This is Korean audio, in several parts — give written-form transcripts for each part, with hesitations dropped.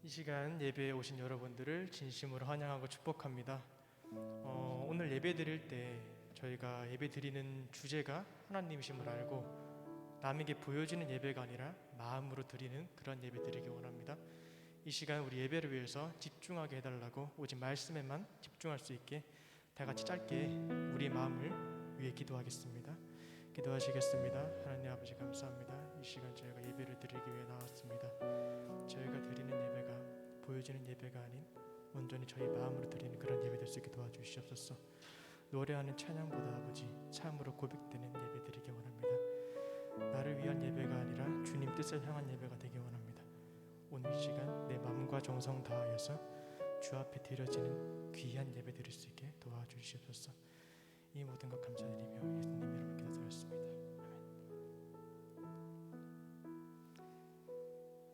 이 시간 예배에 오신 여러분들을 진심으로 환영하고 축복합니다. 오늘 예배 드릴 때 저희가 예배 드리는 주제가 하나님이심을 알고 남에게 보여지는 예배가 아니라 마음으로 드리는 그런 예배 드리기 원합니다. 이 시간 우리 예배를 위해서 집중하게 해달라고, 오직 말씀에만 집중할 수 있게 다 같이 짧게 우리의 마음을 위해 기도하겠습니다. 기도하시겠습니다. 하나님 아버지, 감사합니다. 이 시간 저희가 예배를 드리기 위해 나왔습니다. 저희가 드리는 예배가 보여지는 예배가 아닌 온전히 저희 마음으로 드리는 그런 예배 될 수 있게 도와주시옵소서. 노래하는 찬양보다 아버지 참으로 고백되는 예배 드리기 원합니다. 나를 위한 예배가 아니라 주님 뜻을 향한 예배가 되기 원합니다. 오늘 이 시간 내 마음과 정성 다하여서 주 앞에 드려지는 귀한 예배 드릴 수 있게 도와주시옵소서. 이 모든 것 감사드리며 예수님 이름으로 기도드렸습니다.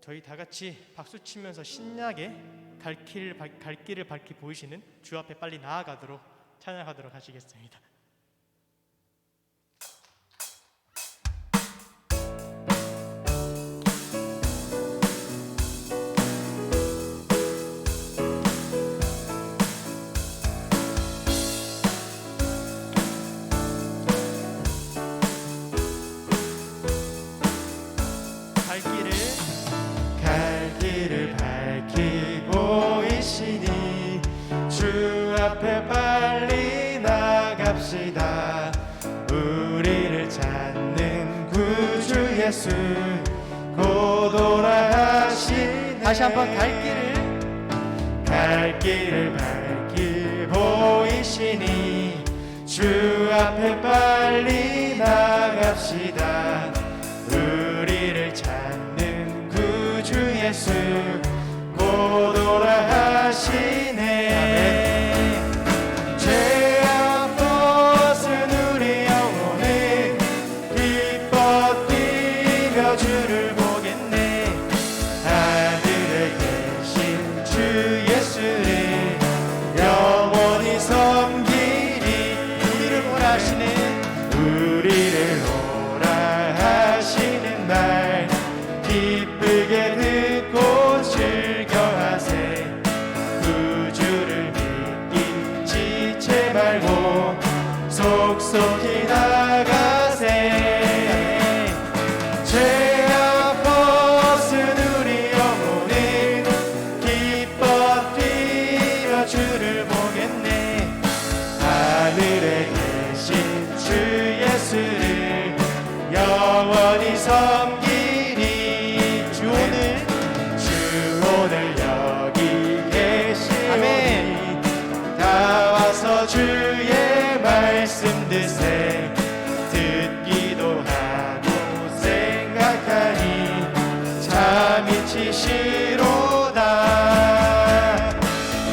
저희 다 같이 박수 치면서 신나게 갈 길을 밝히 보이시는 주 앞에 빨리 나아가도록 찬양하도록 하시겠습니다. 갈 길을 밝히 보이시니 주 앞에 빨리 나갑시다. 우리를 찾는 구주 예수 곧 오라 하시네. 다시 한번 갈 길을 밝히 보이시니 주 앞에 빨리 나갑시다. 우리를 찾는 구주 예수 곧 오라 하시네. 죄악 벗은 우리 영혼은 기뻐 뛰며 주를 보겠네. 하늘에 계신 주 예수를 영원히 섬기리. 우리를 오라 하시네. 우리를 오라 하시는 말 기쁘게 듣고 즐겨하세. 구주를 믿기 지체 말고 속속히 나가세. 죄악 벗은 우리 영혼은 기뻐 뛰며 주를 보겠네. 하늘에 계신 주 예수를 영원히 섬기리. 주 오늘 여기 계시오니 다 와서 주의 말씀 듣세. 듣기도 하고 생각하니 잠이 치시로다.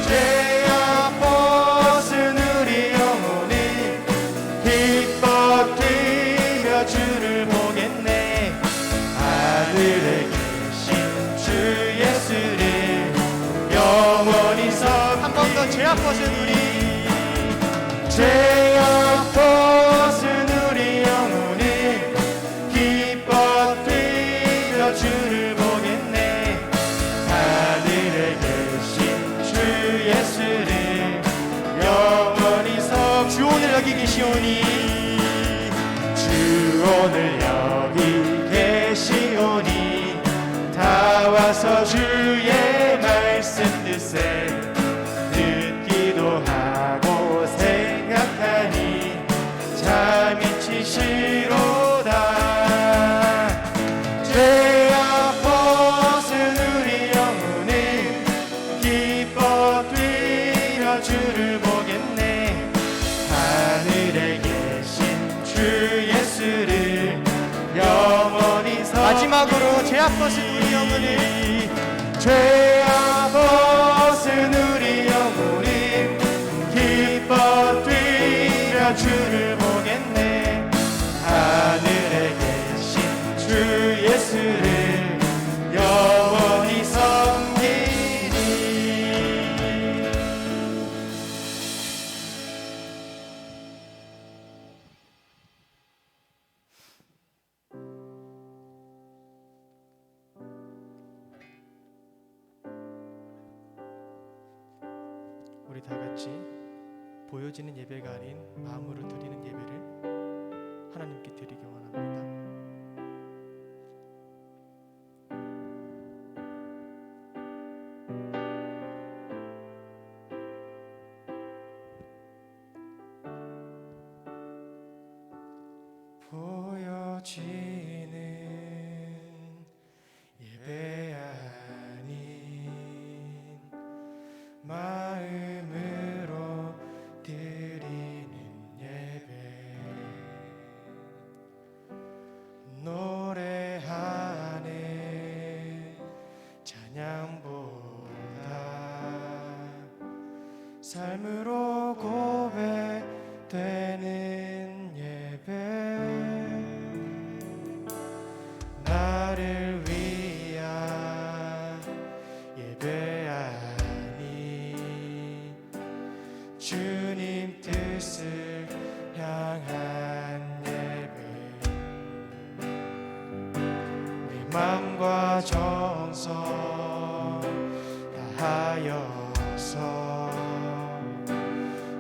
죄악 벗은 우리 영혼은 기뻐 뛰며 주를 보겠네. 하늘에 계신 주 예수를 영원히 섬기리. 한 번 더 죄악 벗은 우리 영혼은 기뻐 뛰며 주를 보겠네. 하늘에 계신 주 예수를 영원히 섬기리. 주 오늘 여기 계시오니 주 오늘 여기 계시오니 다 와서 주의 말씀 듣세. 듣기도 하고 생각하니 잠이 치시로다. 죄악 벗은 우리 영혼은 기뻐 뛰며 주를 보겠네. 하늘에 계신 주 예수를 영원히 섬기리. 마지막으로 죄악 벗은 우리 영혼은 기뻐 뛰며 주를 보겠네. 하늘에 계신 주 예수를 영원히 섬기리. 우리 다 같이 보여지는 예배가 아닌 마음으로 드리는 예배를 하나님께 드리기 원합니다. 보여지는 예배 아닌 마음으로 드리는 예배, 노래하는 찬양보다 삶으로 고백되는 예배, 나를 위한 예배 아니 주님 뜻을 향한 예배, 내 맘과 정성 다하여서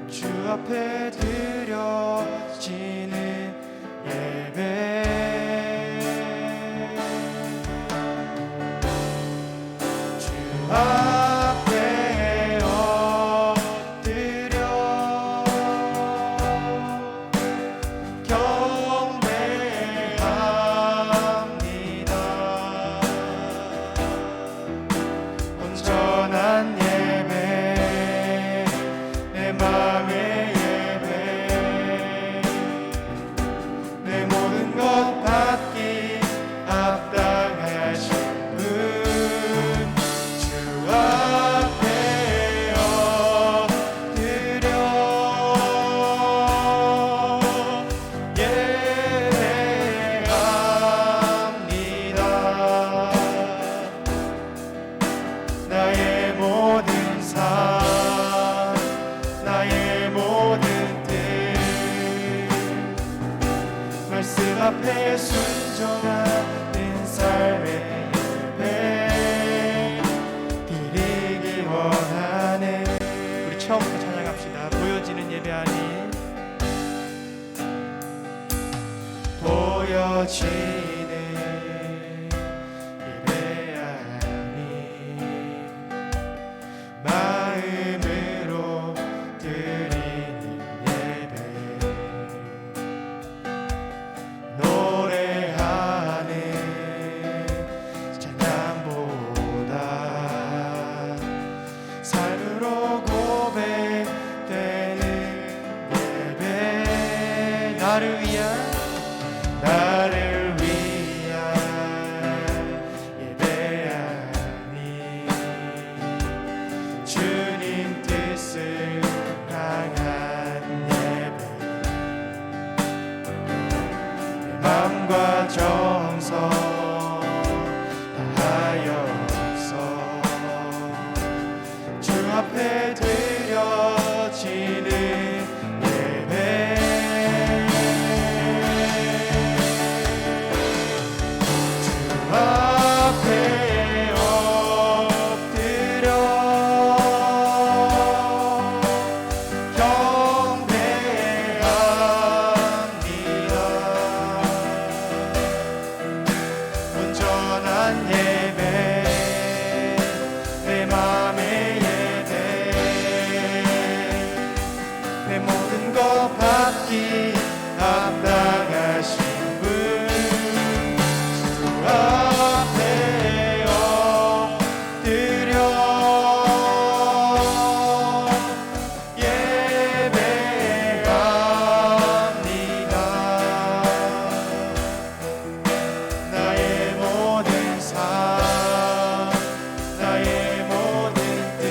주 앞에 드려지는 예배, 앞에 엎드려 경배합니다. 온전한 예배, 내 맘의 예배, 내 모든 것 받기 합당하신 분, 앞에 엎드려 예배합니다. 나의 모든 삶, 나의 모든 뜻, 말씀 앞에 순종하는 삶의 우리 처음부터 찬양합시다. 보여지는 예배 아닌, 보여지는 예배 아닌 마음으로 드리는 예배, 노래하는 찬양보다 삶으로 고백되는 예배, 나를 위한 예배 아니 주님 뜻을 향한 예배, 내 맘과 정성 다하여서 주 앞에 드려지는 예배, 주 앞에 엎드려 경배합니다. 온전한 예배, 내 맘의 예배, 내 모든 것 받기 합당하신 분, 주 앞에 엎드려 예배합니다. 나의 모든 삶, 나의 모든 뜻,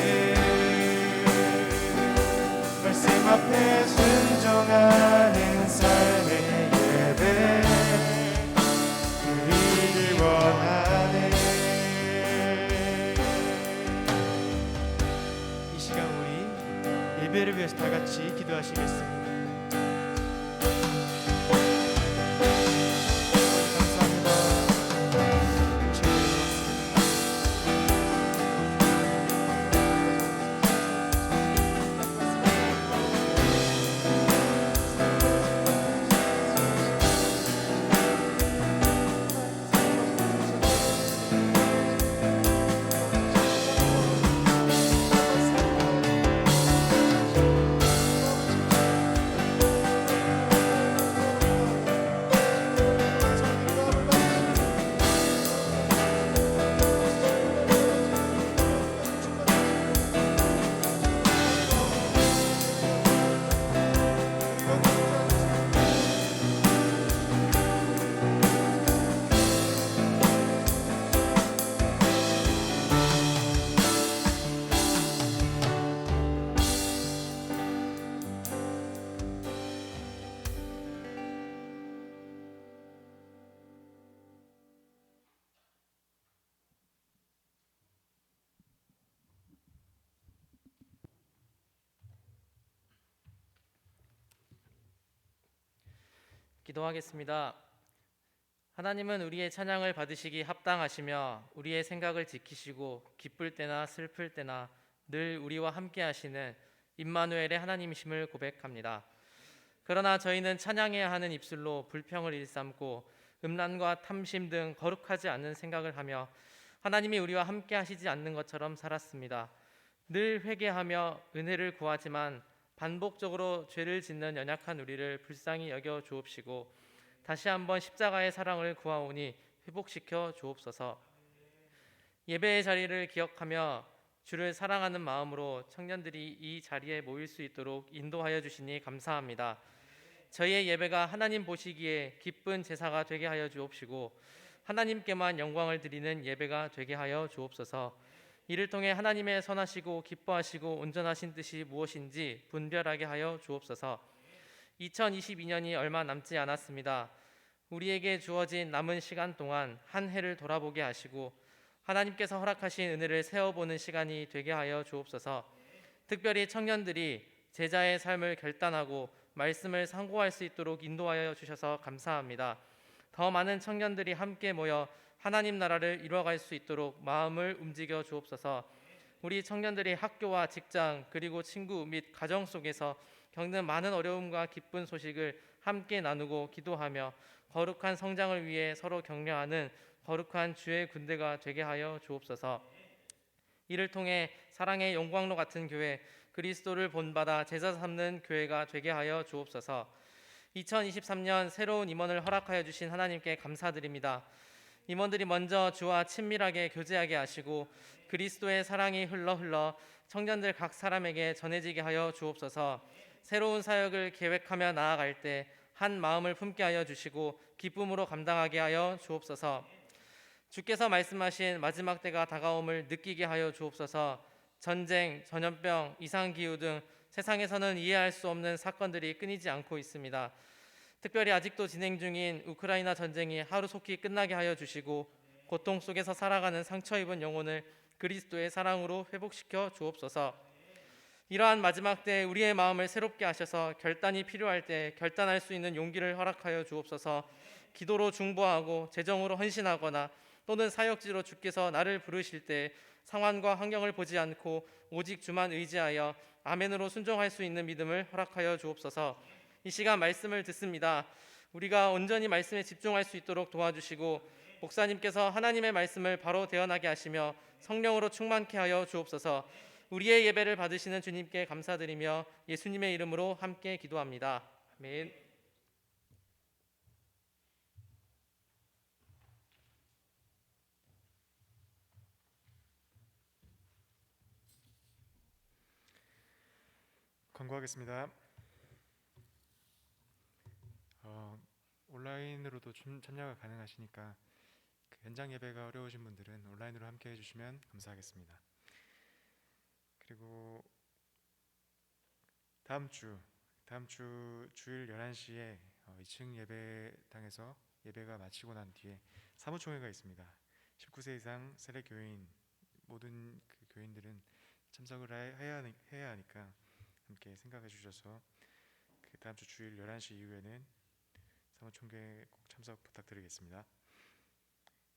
말씀 앞에 순종하는 삶의 예배 드리길 원하네. 이 시간 우리 예배를 위해서 다 같이 기도하시겠습니다. 감사합니다. 주님 기도하겠습니다. 하나님은 우리의 찬양을 받으시기 합당하시며 우리의 생각을 지키시고 기쁠 때나 슬플 때나 늘 우리와 함께 하시는 임마누엘의 하나님이심을 고백합니다. 그러나 저희는 찬양해야 하는 입술로 불평을 일삼고 음란과 탐심 등 거룩하지 않은 생각을 하며 하나님이 우리와 함께 하시지 않는 것처럼 살았습니다. 늘 회개하며 은혜를 구하지만 반복적으로 죄를 짓는 연약한 우리를 불쌍히 여겨 주옵시고 다시 한번 십자가의 사랑을 구하오니 회복시켜 주옵소서. 예배의 자리를 기억하며 주를 사랑하는 마음으로 청년들이 이 자리에 모일 수 있도록 인도하여 주시니 감사합니다. 저희의 예배가 하나님 보시기에 기쁜 제사가 되게 하여 주옵시고 하나님께만 영광을 드리는 예배가 되게 하여 주옵소서. 이를 통해 하나님의 선하시고 기뻐하시고 온전하신 뜻이 무엇인지 분별하게 하여 주옵소서. 2022년이 얼마 남지 않았습니다. 우리에게 주어진 남은 시간 동안 한 해를 돌아보게 하시고 하나님께서 허락하신 은혜를 세어보는 시간이 되게 하여 주옵소서. 특별히 청년들이 제자의 삶을 결단하고 말씀을 상고할 수 있도록 인도하여 주셔서 감사합니다. 더 많은 청년들이 함께 모여 하나님 나라를 이루어갈 수 있도록 마음을 움직여 주옵소서. 우리 청년들이 학교와 직장 그리고 친구 및 가정 속에서 겪는 많은 어려움과 기쁜 소식을 함께 나누고 기도하며 거룩한 성장을 위해 서로 격려하는 거룩한 주의 군대가 되게 하여 주옵소서. 이를 통해 사랑의 영광로 같은 교회, 그리스도를 본받아 제자 삼는 교회가 되게 하여 주옵소서. 2023년 새로운 임원을 허락하여 주신 하나님께 감사드립니다. 임원들이 먼저 주와 친밀하게 교제하게 하시고 그리스도의 사랑이 흘러 청년들 각 사람에게 전해지게 하여 주옵소서. 새로운 사역을 계획하며 나아갈 때 한 마음을 품게 하여 주시고 기쁨으로 감당하게 하여 주옵소서. 주께서 말씀하신 마지막 때가 다가옴을 느끼게 하여 주옵소서. 전쟁, 전염병, 이상기후 등 세상에서는 이해할 수 없는 사건들이 끊이지 않고 있습니다. 특별히 아직도 진행 중인 우크라이나 전쟁이 하루속히 끝나게 하여 주시고 고통 속에서 살아가는 상처 입은 영혼을 그리스도의 사랑으로 회복시켜 주옵소서. 이러한 마지막 때에 우리의 마음을 새롭게 하셔서 결단이 필요할 때 결단할 수 있는 용기를 허락하여 주옵소서. 기도로 중보하고 재정으로 헌신하거나 또는 사역지로 주께서 나를 부르실 때 상황과 환경을 보지 않고 오직 주만 의지하여 아멘으로 순종할 수 있는 믿음을 허락하여 주옵소서. 이 시간 말씀을 듣습니다. 우리가 온전히 말씀에 집중할 수 있도록 도와주시고 목사님께서 하나님의 말씀을 바로 대언하게 하시며 성령으로 충만케 하여 주옵소서. 우리의 예배를 받으시는 주님께 감사드리며 예수님의 이름으로 함께 기도합니다. 아멘. 광고하겠습니다. 온라인으로도 참여가 가능하시니까 그 현장 예배가 어려우신 분들은 온라인으로 함께 해주시면 감사하겠습니다. 그리고 다음 주 주일 11시에 2층 예배당에서 예배가 마치고 난 뒤에 사무총회가 있습니다. 19세 이상 세례 교인 모든 그 교인들은 참석을 해야 하니까 함께 생각해 주셔서 그 다음 주 주일 11시 이후에는 사무총회 꼭 참석 부탁드리겠습니다.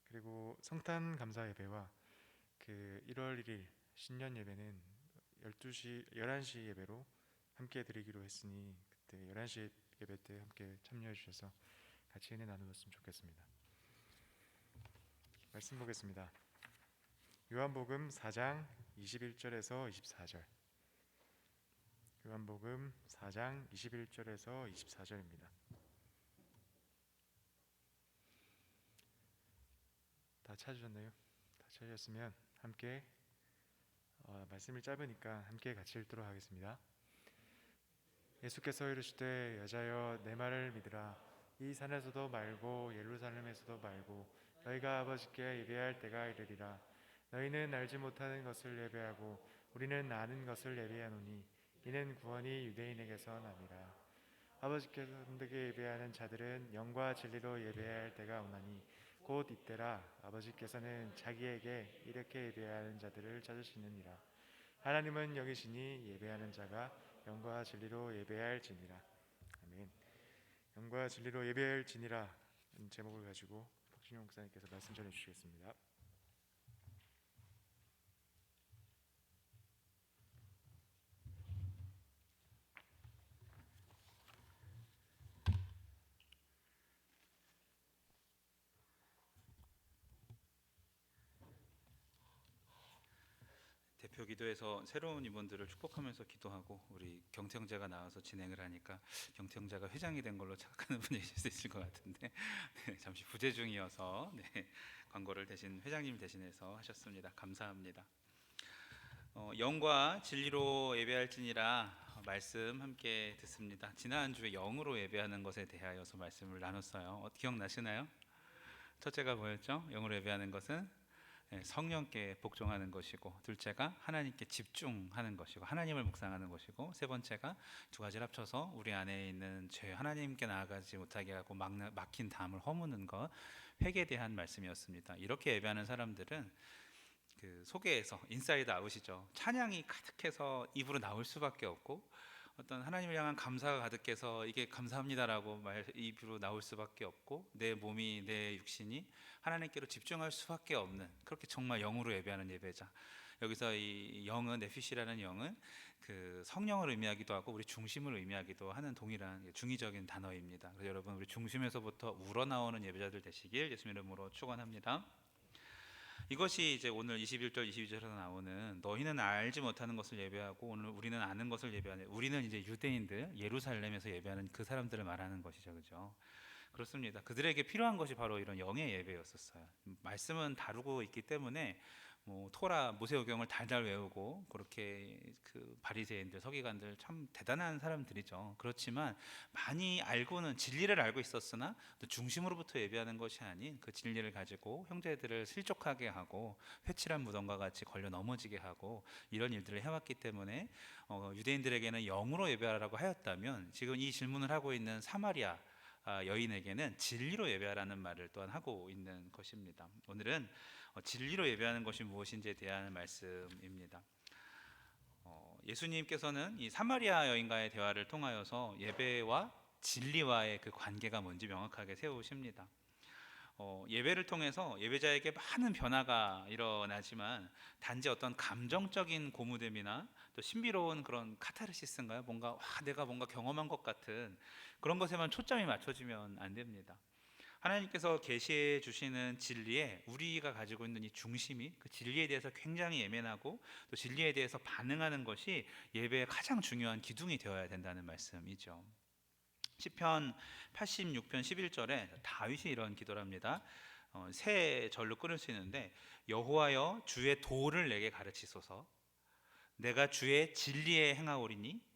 그리고 성탄 감사 예배와 그 1월 1일 신년 예배는 11시 예배로 함께 드리기로 했으니 그때 11시 예배 때 함께 참여해 주셔서 같이 은혜 나누었으면 좋겠습니다. 말씀 보겠습니다. 요한복음 4장 21절에서 24절. 요한복음 4장 21절에서 24절입니다. 다 찾으셨나요? 다 찾으셨으면 함께 말씀이 짧으니까 함께 같이 읽도록 하겠습니다. 예수께서 이르시되 여자여 내 말을 믿으라. 이 산에서도 말고 예루살렘에서도 말고 너희가 아버지께 예배할 때가 이르리라. 너희는 알지 못하는 것을 예배하고 우리는 아는 것을 예배하노니 이는 구원이 유대인에게서 남이라. 아버지께서 흔들게 예배하는 자들은 영과 진리로 예배할 때가 오나니 곧 이때라. 아버지께서는 자기에게 이렇게 예배하는 자들을 찾으시느니라. 하나님은 영이시니 예배하는 자가 영과 진리로 예배할지니라. 아멘. 영과 진리로 예배할지니라 제목을 가지고 박준영 목사님께서 말씀 전해 주시겠습니다. 대표 기도에서 새로운 임원들을 축복하면서 기도하고 우리 경청자가 나와서 진행을 하니까 경청자가 회장이 된 걸로 착각하는 분이 있을 수 있을 것 같은데 네, 잠시 부재 중이어서 광고를 대신 회장님 대신해서 하셨습니다. 감사합니다. 영과 진리로 예배할지니라 말씀 함께 듣습니다. 지난주에 영으로 예배하는 것에 대하여서 말씀을 나눴어요. 기억나시나요? 첫째가 뭐였죠? 영으로 예배하는 것은 성령께 복종하는 것이고, 둘째가 하나님께 집중하는 것이고 하나님을 묵상하는 것이고, 세 번째가 두 가지를 합쳐서 우리 안에 있는 죄, 하나님께 나아가지 못하게 하고 막힌 담을 허무는 것, 회개에 대한 말씀이었습니다. 이렇게 예배하는 사람들은 그 속에서 인사이드 아웃이죠. 찬양이 가득해서 입으로 나올 수밖에 없고, 어떤 하나님을 향한 감사가 가득해서 이게 감사합니다라고 입으로 나올 수밖에 없고, 내 몸이, 내 육신이 하나님께로 집중할 수밖에 없는, 그렇게 정말 영으로 예배하는 예배자. 여기서 이 영은, 네피시라는 영은 그 성령을 의미하기도 하고 우리 중심을 의미하기도 하는 동일한 중의적인 단어입니다. 그래서 여러분, 우리 중심에서부터 우러나오는 예배자들 되시길 예수님 이름으로 축원합니다. 이것이 이제 오늘 21절 22절에서 나오는 너희는 알지 못하는 것을 예배하고 오늘 우리는 아는 것을 예배하는, 우리는 이제 유대인들 예루살렘에서 예배하는 그 사람들을 말하는 것이죠. 그죠? 그렇습니다. 그들에게 필요한 것이 바로 이런 영의 예배였었어요. 말씀은 다루고 있기 때문에 토라 모세오경을 달달 외우고 그렇게 그 바리새인들, 서기관들 참 대단한 사람들이죠. 그렇지만 많이 알고는 진리를 알고 있었으나 또 중심으로부터 예배하는 것이 아닌 그 진리를 가지고 형제들을 실족하게 하고 회칠한 무덤과 같이 걸려 넘어지게 하고 이런 일들을 해왔기 때문에 유대인들에게는 영으로 예배하라고 하였다면, 지금 이 질문을 하고 있는 사마리아 여인에게는 진리로 예배하라는 말을 또한 하고 있는 것입니다. 오늘은 진리로 예배하는 것이 무엇인지에 대한 말씀입니다. 예수님께서는 이 사마리아 여인과의 대화를 통하여서 예배와 진리와의 그 관계가 뭔지 명확하게 세우십니다. 예배를 통해서 예배자에게 많은 변화가 일어나지만 단지 어떤 감정적인 고무됨이나 또 신비로운 그런 카타르시스인가요? 내가 뭔가 경험한 것 같은 그런 것에만 초점이 맞춰지면 안 됩니다. 하나님께서 계시해 주시는 진리에 우리가 가지고 있는 이 중심이, 그 진리에 대해서 굉장히 예민하고 또 진리에 대해서 반응하는 것이 예배의 가장 중요한 기둥이 되어야 된다는 말씀이죠. 시편 86편 11절에 다윗이 이런 기도를 합니다. 세 절로 끊을 수 있는데, 여호와여 주의 도를 내게 가르치소서, 내가 주의 진리에 행하오리니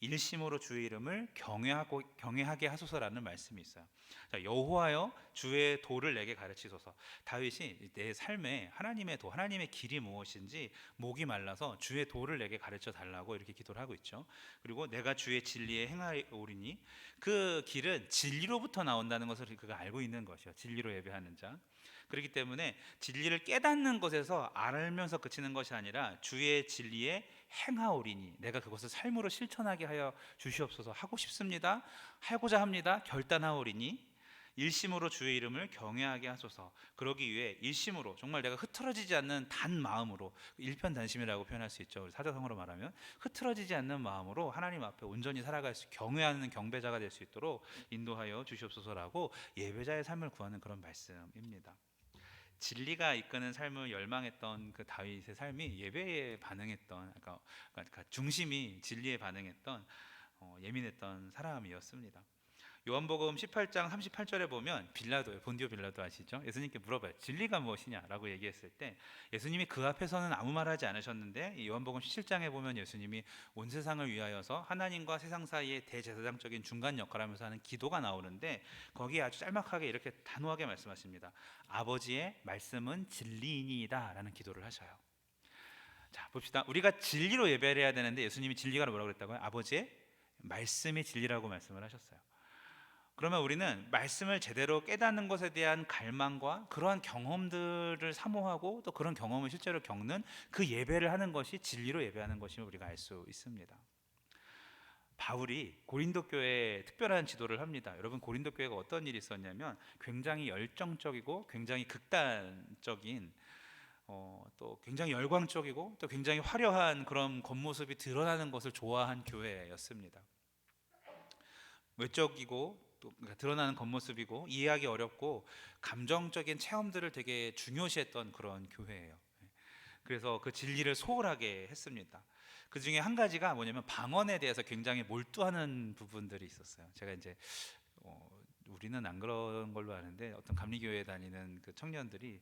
일심으로 주의 이름을 경외하게 하소서라는 말씀이 있어요. 자, 여호와여 주의 도를 내게 가르치소서. 다윗이 내 삶에 하나님의 도, 하나님의 길이 무엇인지 목이 말라서 주의 도를 내게 가르쳐 달라고 이렇게 기도를 하고 있죠. 그리고 내가 주의 진리에 행하오리니, 그 길은 진리로부터 나온다는 것을 그가 알고 있는 것이요, 진리로 예배하는 자. 그렇기 때문에 진리를 깨닫는 것에서 알면서 그치는 것이 아니라 주의 진리에 행하오리니, 내가 그것을 삶으로 실천하게 하여 주시옵소서. 하고 싶습니다, 하고자 합니다, 결단하오리니 일심으로 주의 이름을 경외하게 하소서. 그러기 위해 일심으로, 정말 내가 흐트러지지 않는 단 마음으로, 일편단심이라고 표현할 수 있죠. 사자성어로 말하면 흐트러지지 않는 마음으로 하나님 앞에 온전히 살아갈 수, 경외하는 경배자가 될 수 있도록 인도하여 주시옵소서라고 예배자의 삶을 구하는 그런 말씀입니다. 진리가 이끄는 삶을 열망했던 그 다윗의 삶이 예배에 반응했던, 그러니까 중심이 진리에 반응했던 예민했던 사람이었습니다. 요한복음 18장 38절에 보면 본디오 빌라도 아시죠? 예수님께 물어봐요. 진리가 무엇이냐라고 얘기했을 때 예수님이 그 앞에서는 아무 말하지 않으셨는데, 요한복음 17장에 보면 예수님이 온 세상을 위하여서 하나님과 세상 사이에 대제사장적인 중간 역할을 하면서 하는 기도가 나오는데, 거기에 아주 짤막하게 이렇게 단호하게 말씀하십니다. 아버지의 말씀은 진리이니이다 라는 기도를 하셔요. 자, 봅시다. 우리가 진리로 예배를 해야 되는데 예수님이 진리가 뭐라고 그랬다고요? 아버지의 말씀이 진리라고 말씀을 하셨어요. 그러면 우리는 말씀을 제대로 깨닫는 것에 대한 갈망과 그러한 경험들을 사모하고 또 그런 경험을 실제로 겪는 그 예배를 하는 것이 진리로 예배하는 것임을 우리가 알 수 있습니다. 바울이 고린도 교회에 특별한 지도를 합니다. 여러분, 고린도 교회가 어떤 일이 있었냐면 굉장히 열정적이고 굉장히 극단적인 또 굉장히 열광적이고 또 굉장히 화려한 그런 겉모습이 드러나는 것을 좋아한 교회였습니다. 외적이고 또 그러니까 드러나는 겉모습이고 이해하기 어렵고 감정적인 체험들을 되게 중요시했던 그런 교회예요. 그래서 그 진리를 소홀하게 했습니다. 그 중에 한 가지가 뭐냐면 방언에 대해서 굉장히 몰두하는 부분들이 있었어요. 제가 이제 우리는 안 그런 걸로 아는데 어떤 감리교회에 다니는 그 청년들이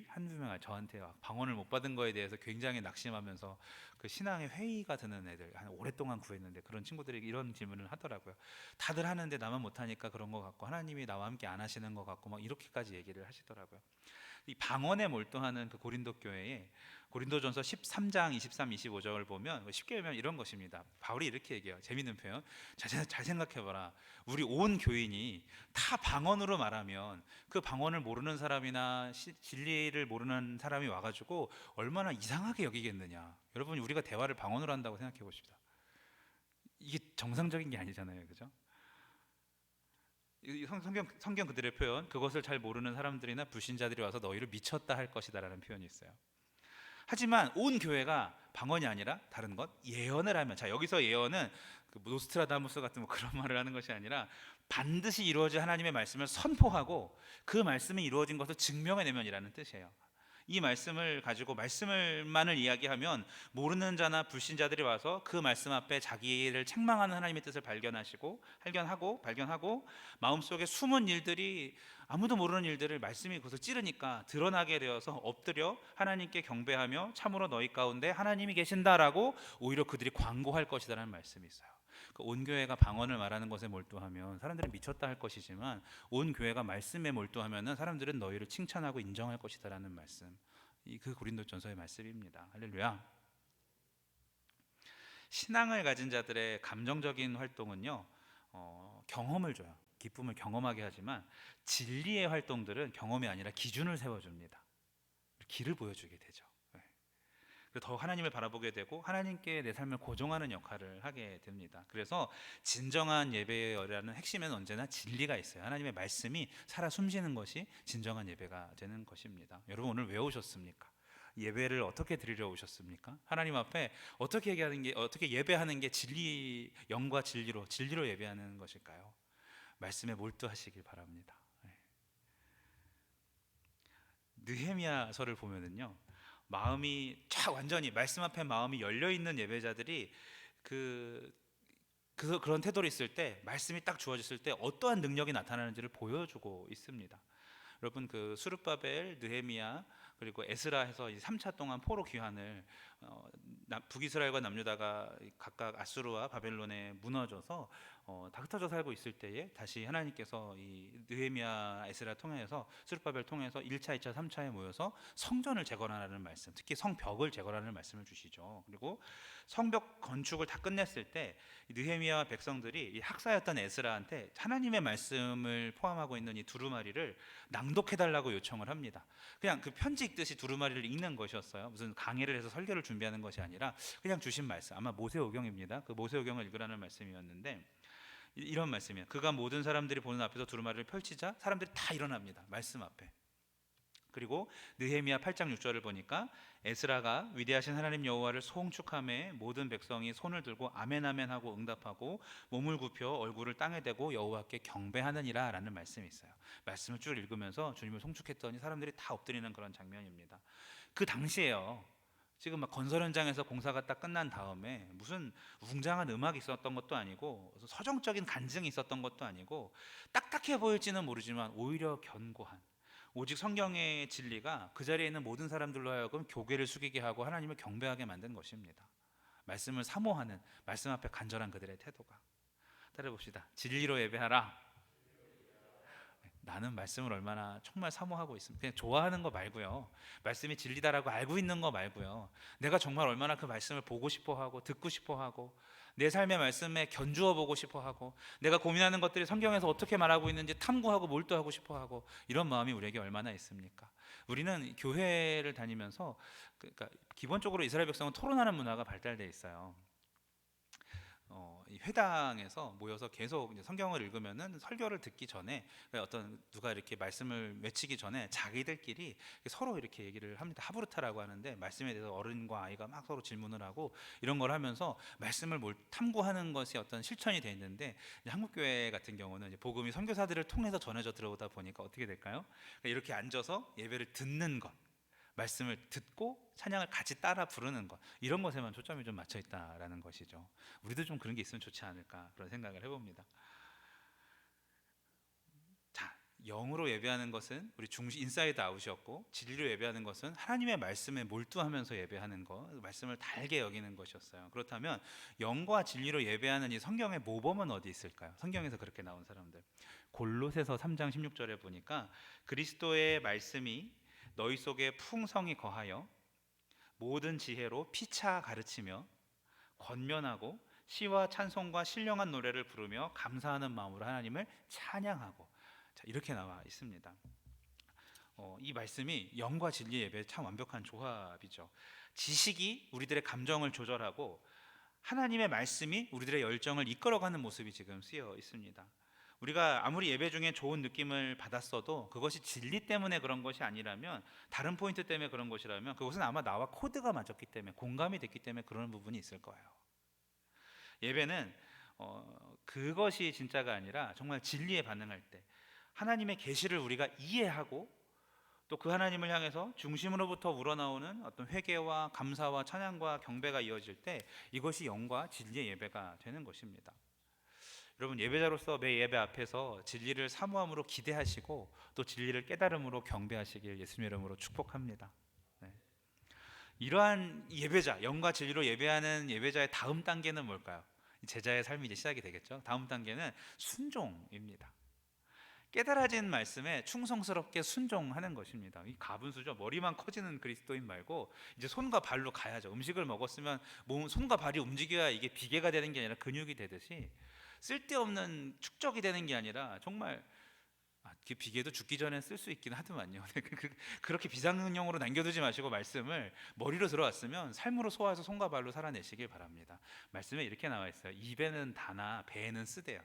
한두 명 저한테 방언을 못 받은 거에 대해서 굉장히 낙심하면서 그 신앙의 회의가 드는 애들, 한 오랫동안 구했는데 그런 친구들이 이런 질문을 하더라고요. 다들 하는데 나만 못하니까 그런 것 같고 하나님이 나와 함께 안 하시는 것 같고 막 이렇게까지 얘기를 하시더라고요. 이 방언에 몰두하는 그 고린도 교회에 고린도전서 13장 23, 25절을 보면 쉽게 보면 이런 것입니다. 바울이 이렇게 얘기해요. 재밌는 표현. 잘 생각해봐라. 우리 온 교인이 다 방언으로 말하면 그 방언을 모르는 사람이나 진리를 모르는 사람이 와가지고 얼마나 이상하게 여기겠느냐. 여러분, 우리가 대화를 방언으로 한다고 생각해 보십시다. 이게 정상적인 게 아니잖아요, 그죠? 성경 그들의 표현, 그것을 잘 모르는 사람들이나 불신자들이 와서 너희를 미쳤다 할 것이다라는 표현이 있어요. 하지만 온 교회가 방언이 아니라 다른 것, 예언을 하면, 자 여기서 예언은 그 노스트라다무스 같은 뭐 그런 말을 하는 것이 아니라 반드시 이루어질 하나님의 말씀을 선포하고 그 말씀이 이루어진 것을 증명해내면이라는 뜻이에요. 이 말씀을 가지고 말씀을만을 이야기하면 모르는 자나 불신자들이 와서 그 말씀 앞에 자기를 책망하는 하나님의 뜻을 발견하고 마음속에 숨은 일들이, 아무도 모르는 일들을 말씀이 그것을 찌르니까 드러나게 되어서 엎드려 하나님께 경배하며 참으로 너희 가운데 하나님이 계신다라고 오히려 그들이 광고할 것이다라는 말씀이 있어요. 온 교회가 방언을 말하는 것에 몰두하면 사람들은 미쳤다 할 것이지만 온 교회가 말씀에 몰두하면 사람들은 너희를 칭찬하고 인정할 것이다라는 말씀, 그 고린도전서의 말씀입니다. 할렐루야. 신앙을 가진 자들의 감정적인 활동은요, 경험을 줘요. 기쁨을 경험하게 하지만 진리의 활동들은 경험이 아니라 기준을 세워줍니다. 길을 보여주게 되죠. 더 하나님을 바라보게 되고 하나님께 내 삶을 고정하는 역할을 하게 됩니다. 그래서 진정한 예배라는 핵심에는 언제나 진리가 있어요. 하나님의 말씀이 살아 숨쉬는 것이 진정한 예배가 되는 것입니다. 여러분, 오늘 왜 오셨습니까? 예배를 어떻게 드리러 오셨습니까? 하나님 앞에 어떻게 예배하는 게 진리, 영과 진리로 예배하는 것일까요? 말씀에 몰두하시길 바랍니다. 느헤미야서를 보면은요, 마음이 완전히 말씀 앞에 마음이 열려 있는 예배자들이 그런 태도로 있을 때, 말씀이 딱 주어졌을 때 어떠한 능력이 나타나는지를 보여주고 있습니다. 여러분, 그 수르바벨, 느헤미야 그리고 에스라 해서 3차 동안 포로 귀환을 북이스라엘과 남유다가 각각 아수르와 바벨론에 무너져서 다 흩어져 살고 있을 때에 다시 하나님께서 이 느헤미야, 에스라 통해서 스룹바벨 통해서 1차, 2차, 3차에 모여서 성전을 재건하라는 말씀, 특히 성벽을 재건하라는 말씀을 주시죠. 그리고 성벽 건축을 다 끝냈을 때 느헤미야 백성들이 이 학사였던 에스라한테 하나님의 말씀을 포함하고 있는 이 두루마리를 낭독해달라고 요청을 합니다. 그냥 그 편지 읽듯이 두루마리를 읽는 것이었어요. 무슨 강의를 해서 설교를 준비하는 것이 아니라 그냥 주신 말씀, 아마 모세오경입니다. 그 모세오경을 읽으라는 말씀이었는데 이런 말씀이에요. 그가 모든 사람들이 보는 앞에서 두루마리를 펼치자 사람들이 다 일어납니다. 말씀 앞에. 그리고 느헤미야 8장 6절을 보니까 에스라가 위대하신 하나님 여호와를 송축하며 모든 백성이 손을 들고 아멘 아멘 하고 응답하고 몸을 굽혀 얼굴을 땅에 대고 여호와께 경배하느니라 라는 말씀이 있어요. 말씀을 쭉 읽으면서 주님을 송축했더니 사람들이 다 엎드리는 그런 장면입니다. 그 당시에요, 지금 막 건설 현장에서 공사가 딱 끝난 다음에 무슨 웅장한 음악이 있었던 것도 아니고 서정적인 간증이 있었던 것도 아니고 딱딱해 보일지는 모르지만 오히려 견고한, 오직 성경의 진리가 그 자리에 있는 모든 사람들로 하여금 교궤를 숙이게 하고 하나님을 경배하게 만든 것입니다. 말씀을 사모하는, 말씀 앞에 간절한 그들의 태도가. 따라해봅시다. 진리로 예배하라. 나는 말씀을 얼마나 정말 사모하고 있습니다. 그냥 좋아하는 거 말고요, 말씀이 진리다라고 알고 있는 거 말고요, 내가 정말 얼마나 그 말씀을 보고 싶어하고 듣고 싶어하고 내 삶의 말씀에 견주어 보고 싶어하고 내가 고민하는 것들이 성경에서 어떻게 말하고 있는지 탐구하고 몰두하고 싶어하고 이런 마음이 우리에게 얼마나 있습니까? 우리는 교회를 다니면서 그러니까 기본적으로 이스라엘 백성은 토론하는 문화가 발달되어 있어요. 이 회당에서 모여서 계속 이제 성경을 읽으면은 설교를 듣기 전에 어떤 누가 이렇게 말씀을 외치기 전에 자기들끼리 서로 이렇게 얘기를 합니다. 하브르타라고 하는데 말씀에 대해서 어른과 아이가 막 서로 질문을 하고 이런 걸 하면서 말씀을 탐구하는 것이 어떤 실천이 돼 있는데, 이제 한국교회 같은 경우는 이제 복음이 선교사들을 통해서 전해져 들어오다 보니까 어떻게 될까요? 그러니까 이렇게 앉아서 예배를 듣는 것, 말씀을 듣고 찬양을 같이 따라 부르는 것, 이런 것에만 초점이 좀 맞춰 있다라는 것이죠. 우리도 좀 그런 게 있으면 좋지 않을까 그런 생각을 해봅니다. 자, 영으로 예배하는 것은 우리 중심 인사이드 아웃이었고, 진리로 예배하는 것은 하나님의 말씀에 몰두하면서 예배하는 것, 말씀을 달게 여기는 것이었어요. 그렇다면 영과 진리로 예배하는 이 성경의 모범은 어디 있을까요? 성경에서 그렇게 나온 사람들, 골로새서 3장 16절에 보니까 그리스도의 말씀이 너희 속에 풍성히 거하여 모든 지혜로 피차 가르치며 권면하고 시와 찬송과 신령한 노래를 부르며 감사하는 마음으로 하나님을 찬양하고, 자, 이렇게 나와 있습니다. 이 말씀이 영과 진리 예배의 참 완벽한 조합이죠. 지식이 우리들의 감정을 조절하고 하나님의 말씀이 우리들의 열정을 이끌어가는 모습이 지금 쓰여 있습니다. 우리가 아무리 예배 중에 좋은 느낌을 받았어도 그것이 진리 때문에 그런 것이 아니라면, 다른 포인트 때문에 그런 것이라면, 그것은 아마 나와 코드가 맞았기 때문에, 공감이 됐기 때문에 그런 부분이 있을 거예요. 예배는 그것이 진짜가 아니라 정말 진리에 반응할 때 하나님의 계시를 우리가 이해하고 또 그 하나님을 향해서 중심으로부터 우러나오는 어떤 회개와 감사와 찬양과 경배가 이어질 때 이것이 영과 진리의 예배가 되는 것입니다. 여러분, 예배자로서 매 예배 앞에서 진리를 사모함으로 기대하시고 또 진리를 깨달음으로 경배하시길 예수님 이름으로 축복합니다. 네. 이러한 예배자, 영과 진리로 예배하는 예배자의 다음 단계는 뭘까요? 제자의 삶이 이제 시작이 되겠죠. 다음 단계는 순종입니다. 깨달아진 말씀에 충성스럽게 순종하는 것입니다. 이 가분수죠. 머리만 커지는 그리스도인 말고 이제 손과 발로 가야죠. 음식을 먹었으면 손과 발이 움직여야 이게 비계가 되는 게 아니라 근육이 되듯이, 쓸데없는 축적이 되는 게 아니라 정말 그 비계도 죽기 전에 쓸 수 있긴 하더만요. 그렇게 비상용으로 남겨두지 마시고 말씀을 머리로 들어왔으면 삶으로 소화해서 손과 발로 살아내시길 바랍니다. 말씀에 이렇게 나와 있어요. 입에는 다나 배에는 쓰대요.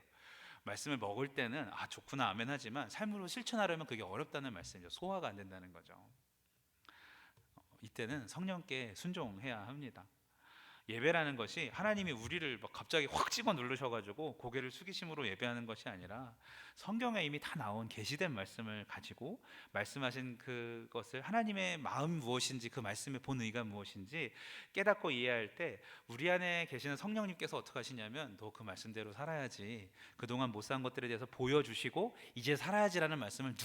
말씀을 먹을 때는 좋구나 아멘 하지만 삶으로 실천하려면 그게 어렵다는 말씀이죠. 소화가 안 된다는 거죠. 이때는 성령께 순종해야 합니다. 예배라는 것이 하나님이 우리를 막 갑자기 확 집어 누르셔가지고 고개를 숙이심으로 예배하는 것이 아니라, 성경에 이미 다 나온 계시된 말씀을 가지고 말씀하신 그것을, 하나님의 마음이 무엇인지, 그 말씀의 본 의가 무엇인지 깨닫고 이해할 때 우리 안에 계시는 성령님께서 어떻게 하시냐면, 너 그 말씀대로 살아야지, 그동안 못 산 것들에 대해서 보여주시고 이제 살아야지라는 말씀을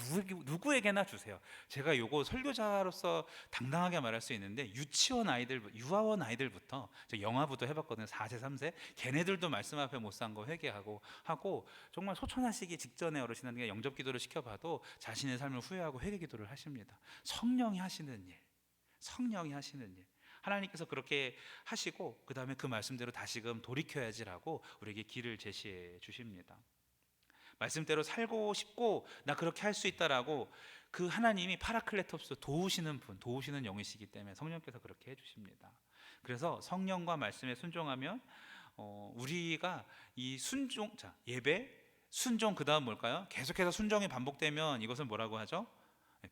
누구에게나 주세요. 제가 요거 설교자로서 당당하게 말할 수 있는데, 유치원 아이들, 유아원 아이들부터, 영화부터 해봤거든요. 4세 3세 걔네들도 말씀 앞에 못 산 거 회개하고 하고, 정말 소천하시기 직전에 어르신한테 영접 기도를 시켜봐도 자신의 삶을 후회하고 회개 기도를 하십니다. 성령이 하시는 일, 성령이 하시는 일, 하나님께서 그렇게 하시고 그 다음에 그 말씀대로 다시금 돌이켜야지라고 우리에게 길을 제시해 주십니다. 말씀대로 살고 싶고 나 그렇게 할 수 있다라고 그 하나님이 파라클레토스, 도우시는 분, 도우시는 영이시기 때문에 성령께서 그렇게 해주십니다. 그래서 성령과 말씀에 순종하면 우리가 이 순종, 자, 예배, 순종, 그 다음 뭘까요? 계속해서 순종이 반복되면 이것을 뭐라고 하죠?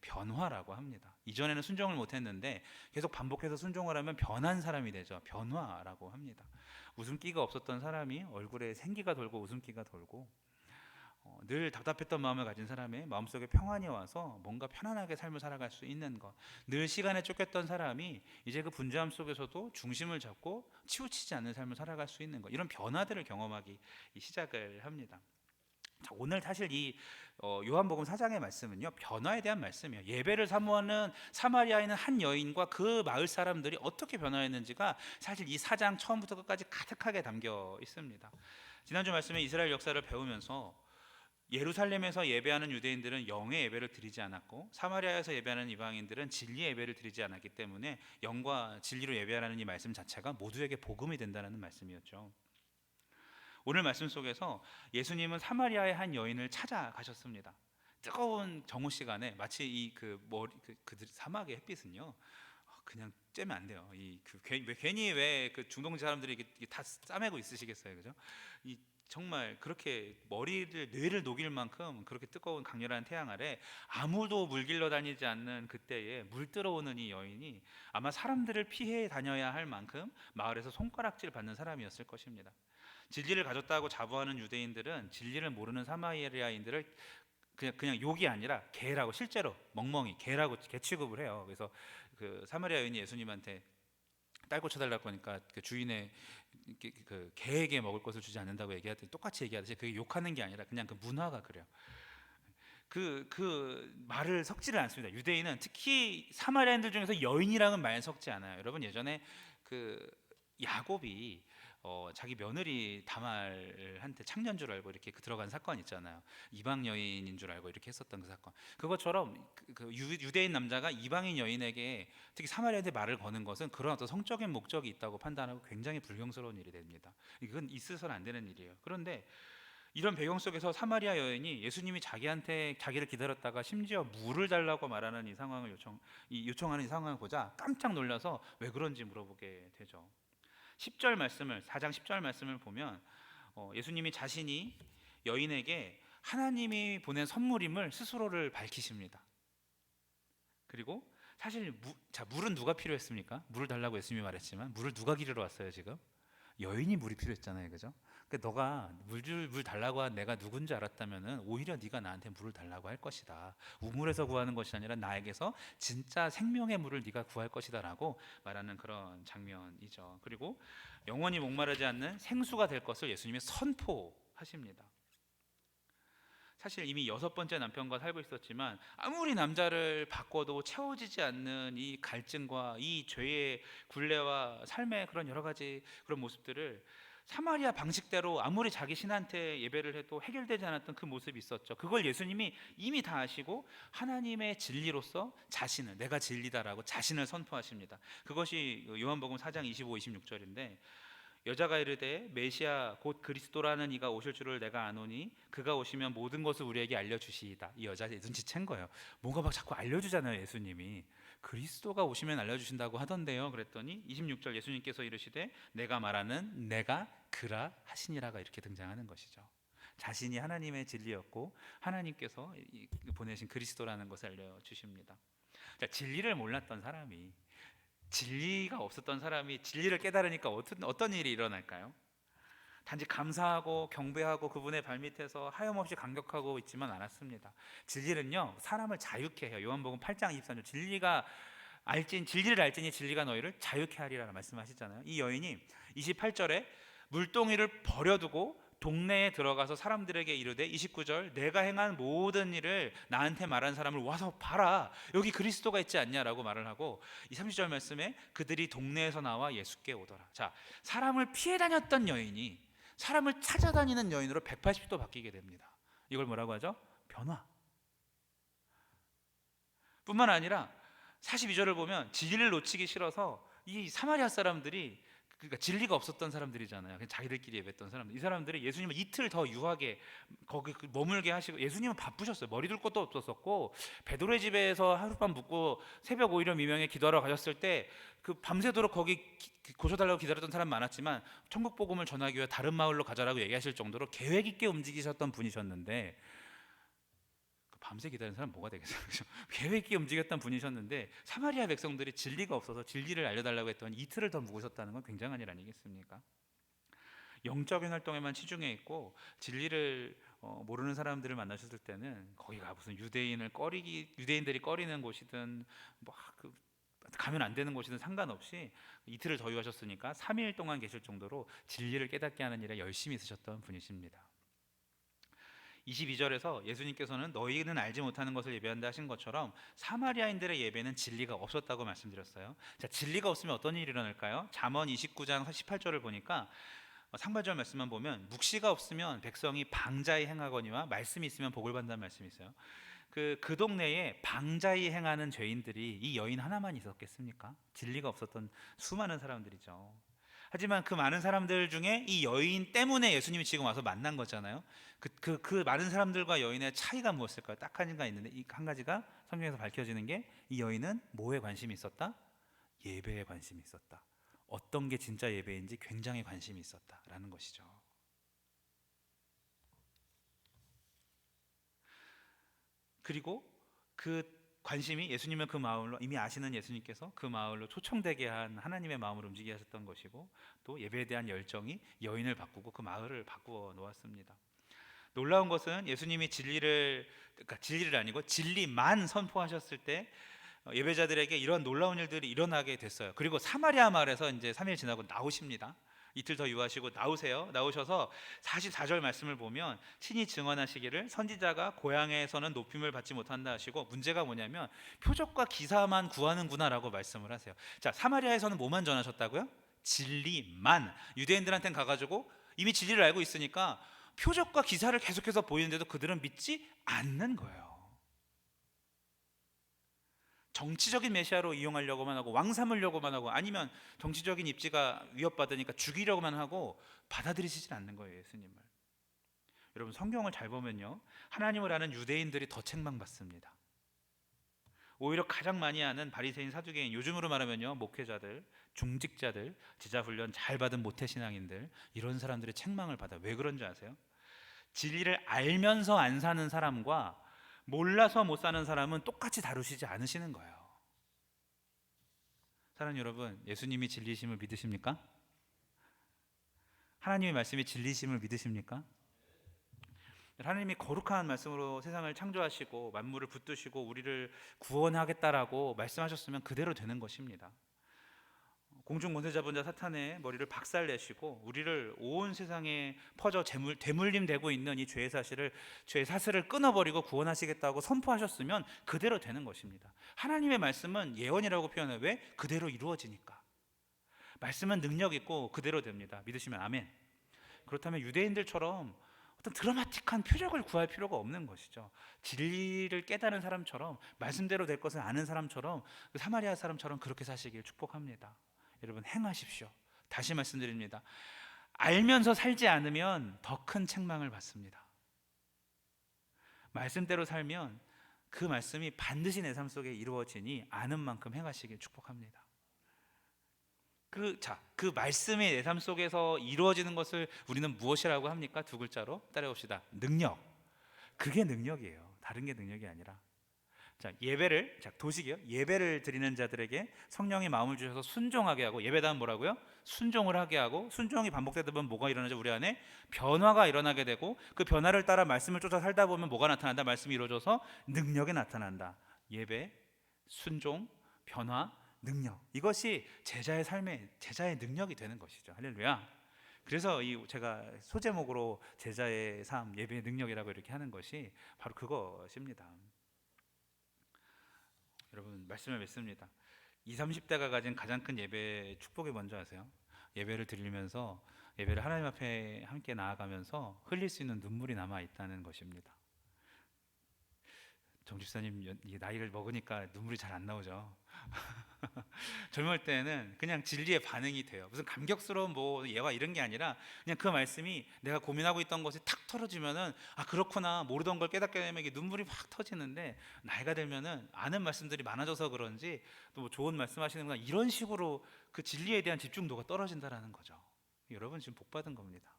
변화라고 합니다. 이전에는 순종을 못했는데 계속 반복해서 순종을 하면 변한 사람이 되죠. 변화라고 합니다. 웃음기가 없었던 사람이 얼굴에 생기가 돌고 웃음기가 돌고, 늘 답답했던 마음을 가진 사람의 마음속에 평안이 와서 뭔가 편안하게 삶을 살아갈 수 있는 것, 늘 시간에 쫓겼던 사람이 이제 그 분주함 속에서도 중심을 잡고 치우치지 않는 삶을 살아갈 수 있는 것, 이런 변화들을 경험하기 시작을 합니다. 자, 오늘 사실 이 요한복음 4장의 말씀은요, 변화에 대한 말씀이에요. 예배를 사모하는 사마리아에 있는 한 여인과 그 마을 사람들이 어떻게 변화했는지가 사실 이 4장 처음부터 끝까지 가득하게 담겨 있습니다. 지난주 말씀에 이스라엘 역사를 배우면서 예루살렘에서 예배하는 유대인들은 영의 예배를 드리지 않았고, 사마리아에서 예배하는 이방인들은 진리의 예배를 드리지 않았기 때문에 영과 진리로 예배하라는 이 말씀 자체가 모두에게 복음이 된다는 말씀이었죠. 오늘 말씀 속에서 예수님은 사마리아의 한 여인을 찾아가셨습니다. 뜨거운 정오 시간에 마치 그들 사막의 햇빛은요 그냥 째면 안 돼요. 괜히 왜 그 중동지 사람들이 이게 다 싸매고 있으시겠어요, 그죠? 이 정말 그렇게 뇌를 녹일 만큼 그렇게 뜨거운 강렬한 태양 아래 아무도 물길러 다니지 않는 그때에 물 들어오는 이 여인이 아마 사람들을 피해 다녀야 할 만큼 마을에서 손가락질 받는 사람이었을 것입니다. 진리를 가졌다고 자부하는 유대인들은 진리를 모르는 사마리아인들을 그냥 욕이 아니라 개라고, 실제로 멍멍이 개라고 개 취급을 해요. 그래서 그 사마리아 여인이 예수님한테 딸 고쳐달라고 하니까 그 주인의 그 개에게 먹을 것을 주지 않는다고 얘기하더니 똑같이 얘기하듯이 그게 욕하는 게 아니라 그냥 그 문화가 그래요. 그 말을 섞지를 않습니다. 유대인은 특히 사마리아인들 중에서 여인이랑은 말 섞지 않아요. 여러분 예전에 그 야곱이 자기 며느리 다말한테 창녀인 줄 알고 이렇게 들어간 사건 있잖아요. 이방 여인인 줄 알고 이렇게 했었던 그 사건. 그것처럼 유대인 남자가 이방인 여인에게 특히 사마리아인한테 말을 거는 것은 그런 어떤 성적인 목적이 있다고 판단하고 굉장히 불경스러운 일이 됩니다. 이건 있어서는 안 되는 일이에요. 그런데 이런 배경 속에서 사마리아 여인이 예수님이 자기를 기다렸다가 심지어 물을 달라고 말하는 이 상황을 요청하는 이 상황을 보자 깜짝 놀라서 왜 그런지 물어보게 되죠. 10절 말씀을 4장 10절 말씀을 보면 예수님이 자신이 여인에게 하나님이 보낸 선물임을 스스로를 밝히십니다. 그리고 사실 물은 누가 필요했습니까? 물을 달라고 예수님이 말했지만 물을 누가 기르러 왔어요 지금? 여인이 물이 필요했잖아요, 그죠? 그러니까 너가 물 달라고 한 내가 누군지 알았다면은 오히려 네가 나한테 물을 달라고 할 것이다. 우물에서 구하는 것이 아니라 나에게서 진짜 생명의 물을 네가 구할 것이다라고 말하는 그런 장면이죠. 그리고 영원히 목마르지 않는 생수가 될 것을 예수님이 선포하십니다. 사실 이미 6번째 남편과 살고 있었지만 아무리 남자를 바꿔도 채워지지 않는 이 갈증과 이 죄의 굴레와 삶의 그런 여러 가지 그런 모습들을 사마리아 방식대로 아무리 자기 신한테 예배를 해도 해결되지 않았던 그 모습이 있었죠. 그걸 예수님이 이미 다 아시고 하나님의 진리로서 자신을, 내가 진리다라고 자신을 선포하십니다. 그것이 요한복음 4장 25, 26절인데 여자가 이르되 메시아 곧 그리스도라는 이가 오실 줄을 내가 아노니 그가 오시면 모든 것을 우리에게 알려주시이다. 이 여자 눈치챈 거예요. 뭔가 막 자꾸 알려주잖아요. 예수님이 그리스도가 오시면 알려주신다고 하던데요. 그랬더니 26절 예수님께서 이르시되 내가 말하는 내가 그라 하시니라가 이렇게 등장하는 것이죠. 자신이 하나님의 진리였고 하나님께서 보내신 그리스도라는 것을 알려주십니다. 자, 진리를 몰랐던 사람이, 진리가 없었던 사람이 진리를 깨달으니까 어떤 일이 일어날까요? 단지 감사하고 경배하고 그분의 발밑에서 하염없이 감격하고 있지만 않았습니다. 진리는요 사람을 자유케 해요. 요한복음 8장 23절 진리를 알지니 진리가 너희를 자유케 하리라 말씀하시잖아요. 이 여인이 28절에 물동이를 버려두고 동네에 들어가서 사람들에게 이르되 29절 내가 행한 모든 일을 나한테 말한 사람을 와서 봐라 여기 그리스도가 있지 않냐라고 말을 하고 이 30절 말씀에 그들이 동네에서 나와 예수께 오더라. 자, 사람을 피해 다녔던 여인이 사람을 찾아다니는 여인으로 180도 바뀌게 됩니다. 이걸 뭐라고 하죠? 변화. 뿐만 아니라 42절을 보면 진리를 놓치기 싫어서 이 사마리아 사람들이 그러니까 진리가 없었던 사람들이잖아요. 그냥 자기들끼리 예배했던 사람들. 이 사람들이 예수님을 이틀 더 유하게 거기 머물게 하시고 예수님은 바쁘셨어요. 머리 둘 것도 없었었고 베드로의 집에서 하룻밤 묵고 새벽 오히려 미명에 기도하러 가셨을 때 그 밤새도록 거기 고쳐달라고 기다렸던 사람 많았지만 천국 복음을 전하기 위해 다른 마을로 가자라고 얘기하실 정도로 계획 있게 움직이셨던 분이셨는데 밤새 기다리는 사람 뭐가 되겠어요? 계획 있게 움직였던 분이셨는데 사마리아 백성들이 진리가 없어서 진리를 알려달라고 했더니 이틀을 더 묵으셨다는 건 굉장한 일 아니겠습니까? 영적인 활동에만 치중해 있고 진리를 모르는 사람들을 만나셨을 때는 거기가 무슨 유대인들이 꺼리는 곳이든 가면 안 되는 곳이든 상관없이 이틀을 더 유하셨으니까 3일 동안 계실 정도로 진리를 깨닫게 하는 일에 열심히 있으셨던 분이십니다. 22절에서 예수님께서는 너희는 알지 못하는 것을 예배한다 하신 것처럼 사마리아인들의 예배는 진리가 없었다고 말씀드렸어요. 자, 진리가 없으면 어떤 일이 일어날까요? 잠언 29장 18절을 보니까 상반절 말씀만 보면 묵시가 없으면 백성이 방자히 행하거니와 말씀이 있으면 복을 받는다는 말씀이 있어요. 그 동네에 방자히 행하는 죄인들이 이 여인 하나만 있었겠습니까? 진리가 없었던 수많은 사람들이죠. 하지만 그 많은 사람들 중에 이 여인 때문에 예수님이 지금 와서 만난 거잖아요. 그 많은 사람들과 여인의 차이가 무엇일까요? 딱 한 가지가 있는데 이 한 가지가 성경에서 밝혀지는 게 이 여인은 뭐에 관심이 있었다? 예배에 관심이 있었다. 어떤 게 진짜 예배인지 굉장히 관심이 있었다라는 것이죠. 그리고 그 관심이 예수님의 그 마을로, 이미 아시는 예수님께서 그 마을로 초청되게 한 하나님의 마음을 움직이게 하셨던 것이고, 또 예배에 대한 열정이 여인을 바꾸고 그 마을을 바꾸어 놓았습니다. 놀라운 것은 예수님이 진리를 아니고 진리만 선포하셨을 때 예배자들에게 이런 놀라운 일들이 일어나게 됐어요. 그리고 사마리아 마을에서 이제 3일 지나고 나오십니다. 이틀 더 유하시고 나오셔서 44절 말씀을 보면 친히 증언하시기를 선지자가 고향에서는 높임을 받지 못한다 하시고, 문제가 뭐냐면 표적과 기사만 구하는구나라고 말씀을 하세요. 자, 사마리아에서는 뭐만 전하셨다고요? 진리만. 유대인들한테는 가가지고 이미 진리를 알고 있으니까 표적과 기사를 계속해서 보이는데도 그들은 믿지 않는 거예요. 정치적인 메시아로 이용하려고만 하고, 왕 삼으려고만 하고, 아니면 정치적인 입지가 위협받으니까 죽이려고만 하고 받아들이시질 않는 거예요, 예수님을. 여러분, 성경을 잘 보면요, 하나님을 아는 유대인들이 더 책망받습니다. 오히려 가장 많이 아는 바리새인, 사두개인, 요즘으로 말하면요, 목회자들, 중직자들, 제자 훈련 잘 받은 모태신앙인들, 이런 사람들이 책망을 받아요. 왜 그런지 아세요? 진리를 알면서 안 사는 사람과 몰라서 못 사는 사람은 똑같이 다루시지 않으시는 거예요. 사랑하는 여러분, 예수님이 진리심을 믿으십니까? 하나님의 말씀이 진리심을 믿으십니까? 하나님이 거룩한 말씀으로 세상을 창조하시고 만물을 붙드시고 우리를 구원하겠다라고 말씀하셨으면 그대로 되는 것입니다. 공중 권세 잡은 자 사탄의 머리를 박살내시고 우리를 온 세상에 퍼져 되물림되고 있는 이 죄의 사슬을 끊어버리고 구원하시겠다고 선포하셨으면 그대로 되는 것입니다. 하나님의 말씀은 예언이라고 표현해요. 왜? 그대로 이루어지니까. 말씀은 능력 있고 그대로 됩니다. 믿으시면 아멘. 그렇다면 유대인들처럼 어떤 드라마틱한 표적을 구할 필요가 없는 것이죠. 진리를 깨달은 사람처럼, 말씀대로 될 것을 아는 사람처럼, 그 사마리아 사람처럼 그렇게 사시길 축복합니다. 여러분, 행하십시오. 다시 말씀드립니다. 알면서 살지 않으면 더 큰 책망을 받습니다. 말씀대로 살면 그 말씀이 반드시 내 삶 속에 이루어지니 아는 만큼 행하시길 축복합니다. 그 말씀이 내 삶 속에서 이루어지는 것을 우리는 무엇이라고 합니까? 두 글자로 따라해봅시다. 능력. 그게 능력이에요. 다른 게 능력이 아니라. 도식이요. 예배를 드리는 자들에게 성령이 마음을 주셔서 순종하게 하고, 예배다음 뭐라고요? 순종을 하게 하고, 순종이 반복되다 보면 뭐가 일어나죠? 우리 안에 변화가 일어나게 되고, 그 변화를 따라 말씀을 쫓아 살다 보면 뭐가 나타난다? 말씀이 이루어져서 능력이 나타난다. 예배, 순종, 변화, 능력. 이것이 제자의 능력이 되는 것이죠. 할렐루야. 그래서 제가 소제목으로 제자의 삶, 예배의 능력이라고 이렇게 하는 것이 바로 그것입니다. 여러분, 말씀을 맺습니다. 20, 30대가 가진 가장 큰 예배 축복이 뭔지 아세요? 예배를 드리면서, 예배를 하나님 앞에 함께 나아가면서 흘릴 수 있는 눈물이 남아 있다는 것입니다. 정 집사님, 나이를 먹으니까 눈물이 잘 안 나오죠. 젊을 때는 그냥 진리의 반응이 돼요. 무슨 감격스러운 예와 이런 게 아니라 그냥 그 말씀이 내가 고민하고 있던 것이 탁 털어지면은, 아 그렇구나, 모르던 걸 깨닫게 되면 이게 눈물이 막 터지는데, 나이가 들면은 아는 말씀들이 많아져서 그런지 또 좋은 말씀하시는구나, 이런 식으로 그 진리에 대한 집중도가 떨어진다라는 거죠. 여러분, 지금 복 받은 겁니다.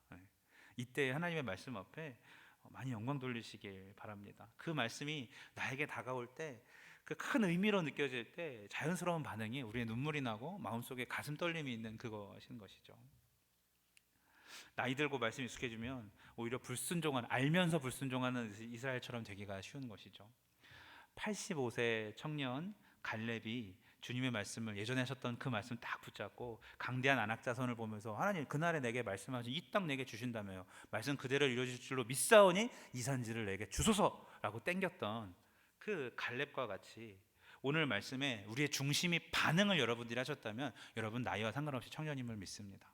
이때 하나님의 말씀 앞에 많이 영광 돌리시길 바랍니다. 그 말씀이 나에게 다가올 때, 그 큰 의미로 느껴질 때 자연스러운 반응이 우리의 눈물이 나고 마음속에 가슴 떨림이 있는 그것인 것이죠. 나이 들고 말씀 익숙해지면 오히려 알면서 불순종하는 이스라엘처럼 되기가 쉬운 것이죠. 85세 청년 갈렙이 주님의 말씀을, 예전에 하셨던 그 말씀 딱 붙잡고 강대한 안악자손을 보면서, 하나님 그날에 내게 말씀하신 이 땅 내게 주신다며요. 말씀 그대로 이루어질 줄로 믿사오니 이 산지를 내게 주소서라고 땡겼던 그 갈렙과 같이 오늘 말씀에 우리의 중심이 반응을 여러분들이 하셨다면, 여러분 나이와 상관없이 청년임을 믿습니다.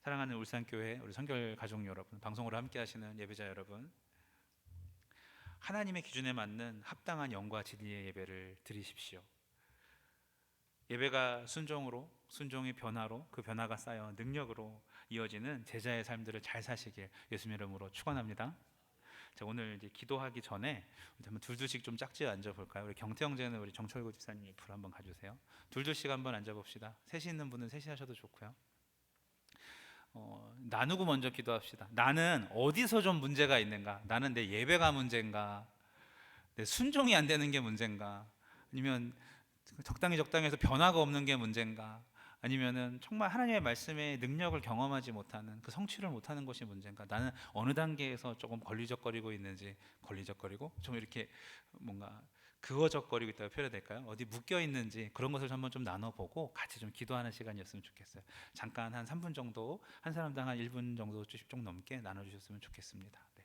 사랑하는 울산교회 우리 선결 가족 여러분, 방송으로 함께 하시는 예배자 여러분, 하나님의 기준에 맞는 합당한 영과 진리의 예배를 드리십시오. 예배가 순종으로, 순종의 변화로, 그 변화가 쌓여 능력으로 이어지는 제자의 삶들을 잘 사시길 예수님 이름으로 축원합니다. 자, 오늘 이제 기도하기 전에 한번 둘둘씩 좀 짝지어 앉아 볼까요? 우리 경태 형제는 우리 정철구 집사님 옆으로 한번 가주세요. 둘둘씩 한번 앉아 봅시다. 셋이 있는 분은 셋이 하셔도 좋고요. 나누고 먼저 기도합시다. 나는 어디서 좀 문제가 있는가? 나는 내 예배가 문제인가? 내 순종이 안 되는 게 문제인가? 아니면 적당히 해서 변화가 없는 게 문제인가? 아니면은 정말 하나님의 말씀의 능력을 경험하지 못하는 그 성취를 못하는 것이 문제인가? 나는 어느 단계에서 조금 걸리적거리고 있는지, 걸리적거리고 좀 이렇게 뭔가 그어적거리고 있다고 표현해야 될까요? 어디 묶여 있는지 그런 것을 한번 좀 나눠보고 같이 좀 기도하는 시간이었으면 좋겠어요. 잠깐 한 3분 정도, 한 사람당 한 1분 정도 좀 넘게 나눠주셨으면 좋겠습니다. 네.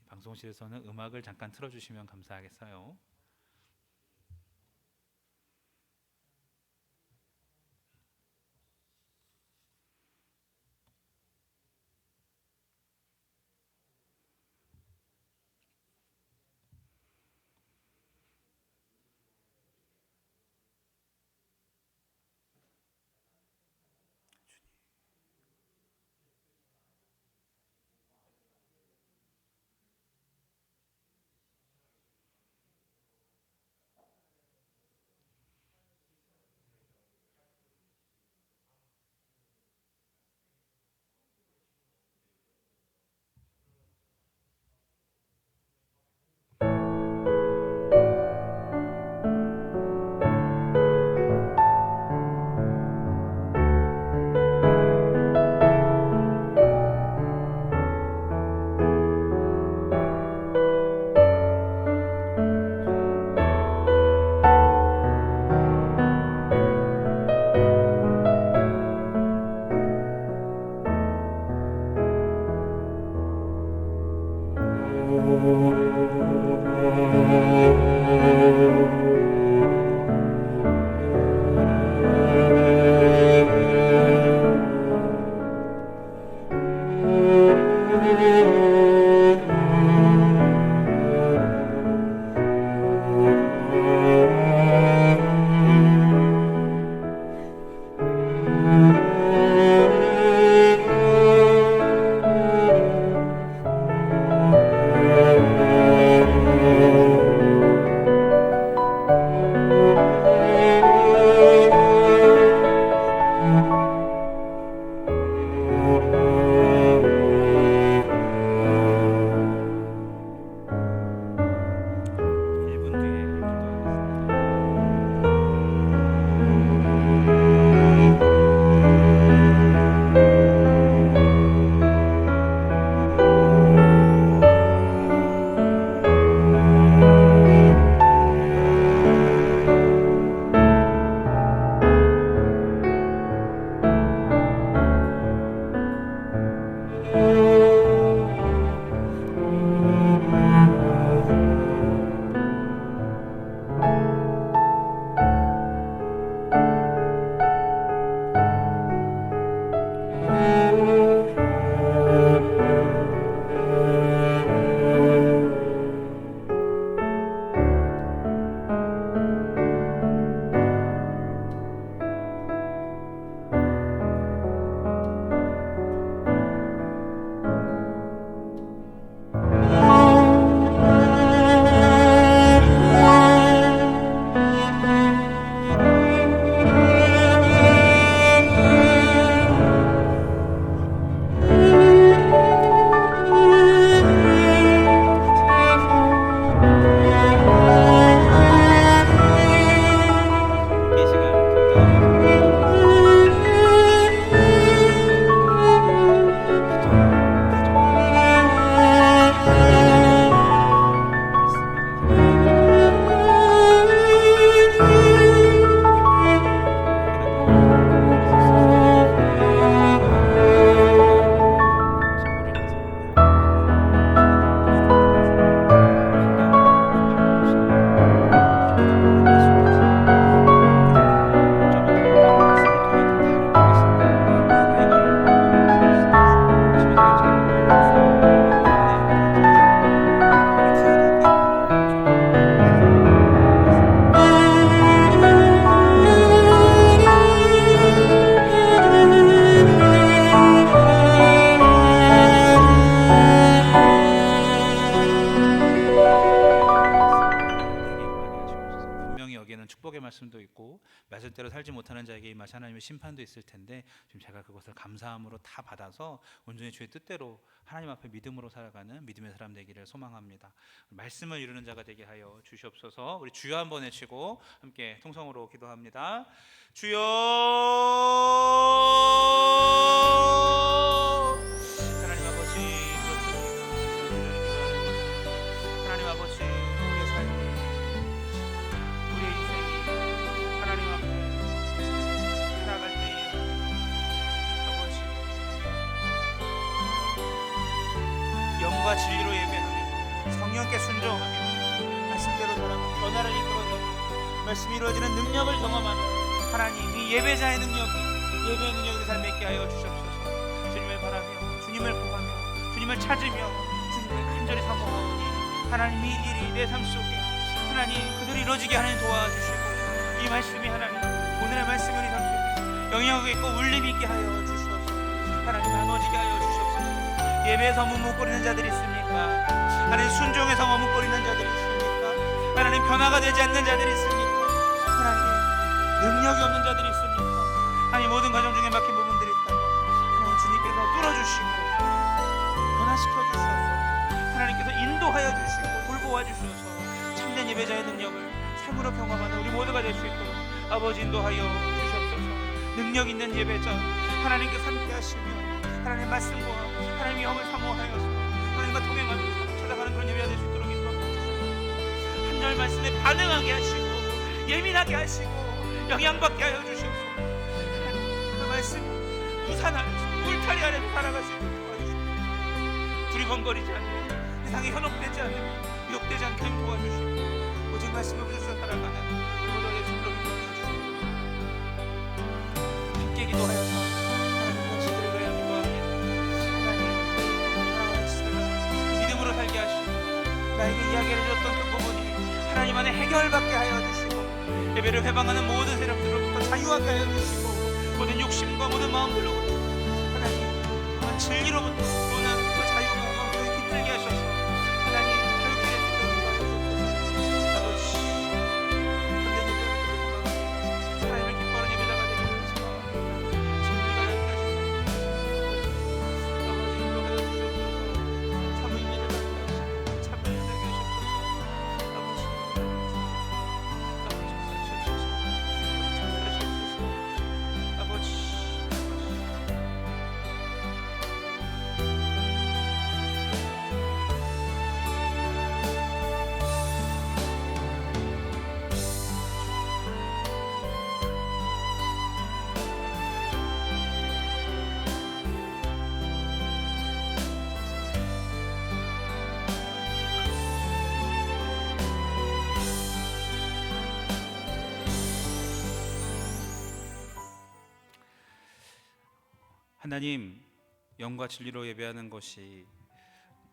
방송실에서는 음악을 잠깐 틀어주시면 감사하겠어요. 축복의 말씀도 있고 말씀대로 살지 못하는 자에게 임하신 하나님의 심판도 있을 텐데 지금 제가 그것을 감사함으로 다 받아서 온전히 주의 뜻대로 하나님 앞에 믿음으로 살아가는 믿음의 사람 되기를 소망합니다. 말씀을 이루는 자가 되게 하여 주시옵소서. 우리 주여 한번 외치고 함께 통성으로 기도합니다. 주여, 하나님 아버지, 그렇습니다. 하나님 아버지, 우리의 삶이, 우리의 인생이 하나님 앞에 살아갈 때에 아버지 영과 진리로 예배하며 성령께 순종하며 말씀대로 살아가 변화를 이끌어내고 말씀이 이루어지는 능력을 경험하는 하나님, 이 예배자의 능력이, 예배의 능력이 우리 삶에 있게 하여 주시옵소서. 주님을 바라며 주님을 구하며 주님을 찾으며 주님을 간절히 사모하오니 하나님이 이 일이 내 삶 속에 하나님 그대로 이루어지게 하나님 도와주시고 이 말씀이 하나님 오늘의 말씀이 우리 삶 속에 영향력이 있고 울림이 있게 하여 주시옵소서. 하나님 나눠지게 하여 주시옵소서. 예배에서 머뭇거리는 자들이 있습니까? 하나님 순종에서 머뭇거리는 자들이 있습니까? 하나님 변화가 되지 않는 자들이 있습니까? 하나님 능력이 없는 자들이 있습니까? 하나님 모든 과정 중에 막힌 부분들이 있다면 하나님 주님께서 뚫어주시고 변화시켜 주셔서 하나님께서 인도하여 주시고 돌보아 주셔서 참된 예배자의 능력을 삶으로 경험하는 우리 모두가 될 수 있도록 아버지 인도하여 주시옵소서. 능력 있는 예배자 하나님께서 함께 하시며 하나님 말씀과 하나님의 영을 사모하여서 하나님과 동행하면서 찾아가는 그런 예배가 될 수 있도록 인도하여 주시고 한 절 말씀에 반응하게 하시고 예민하게 하시고 영향받게 하여 주시옵소서. 그 말씀 우산 아래서 울타리 아래서 살아갈 수 있도록 도와주시고 두리번거리지 않으며 세상에 현혹되지 않으며 유혹되지 않게 도와주시고 오직 말씀을 붙여서 살아가는 모든 예수님으로 기도하여 주시옵소서. 함께 기도하여서 하나님 당신들을 위하여 기도합니다. 하나님 믿음으로 살게 하시고 나에게 이야기를 줬던 그 부분이 하나님 안에 해결받게 하여 주시고 예배를 회방하는 모든 세력들로부터 자유하게 하여 주시고 모든 욕심과 모든 마음들로부터 하나님 진리로부터 오는 그 자유가 마음속에 깃들게 하셔서 하나님 교육해 수 있도록 아버지 참된 예배를 드리고 하나님을 기뻐하는 예배자가 되기를 소망합니다. 진리가 함께 하시고 아버지 인도하여 주시옵소서. 참의 예배를 하게 하시고 참을 되게 하시옵소서. 아버지 하나님, 영과 진리로 예배하는 것이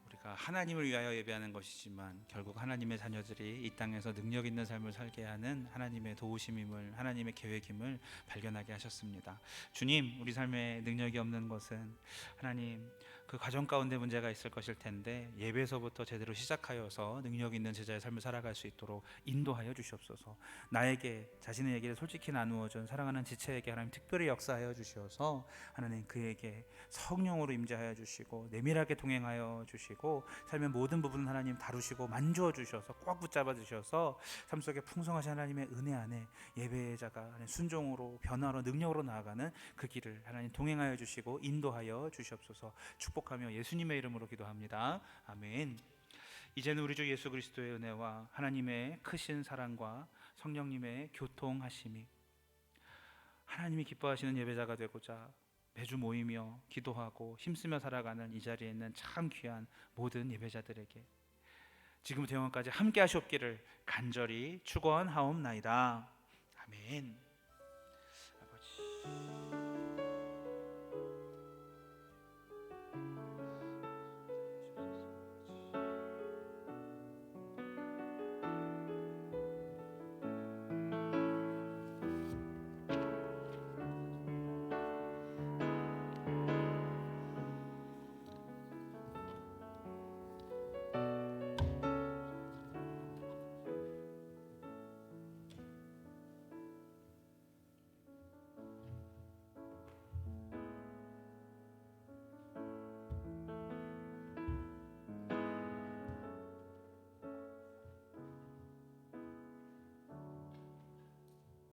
우리가 하나님을 위하여 예배하는 것이지만 결국 하나님의 자녀들이 이 땅에서 능력 있는 삶을 살게 하는 하나님의 도우심임을, 하나님의 계획임을 발견하게 하셨습니다. 주님, 우리 삶에 능력이 없는 것은 하나님 그 가정 가운데 문제가 있을 것일 텐데 예배에서부터 제대로 시작하여서 능력 있는 제자의 삶을 살아갈 수 있도록 인도하여 주시옵소서. 나에게 자신의 얘기를 솔직히 나누어 준 사랑하는 지체에게 하나님 특별히 역사하여 주시어서 하나님 그에게 성령으로 임재하여 주시고 내밀하게 동행하여 주시고 삶의 모든 부분을 하나님 다루시고 만져 주셔서 꽉 붙잡아 주셔서 삶 속에 풍성하신 하나님의 은혜 안에 예배자가 순종으로 변화로 능력으로 나아가는 그 길을 하나님 동행하여 주시고 인도하여 주시옵소서. 축복하며 예수님의 이름으로 기도합니다. 아멘. 이제는 우리 주 예수 그리스도의 은혜와 하나님의 크신 사랑과 성령님의 교통하심이 하나님이 기뻐하시는 예배자가 되고자 매주 모이며 기도하고 힘쓰며 살아가는 이 자리에 있는 참 귀한 모든 예배자들에게 지금부터 영원까지 함께 하시옵기를 간절히 축원하옵나이다. 아멘.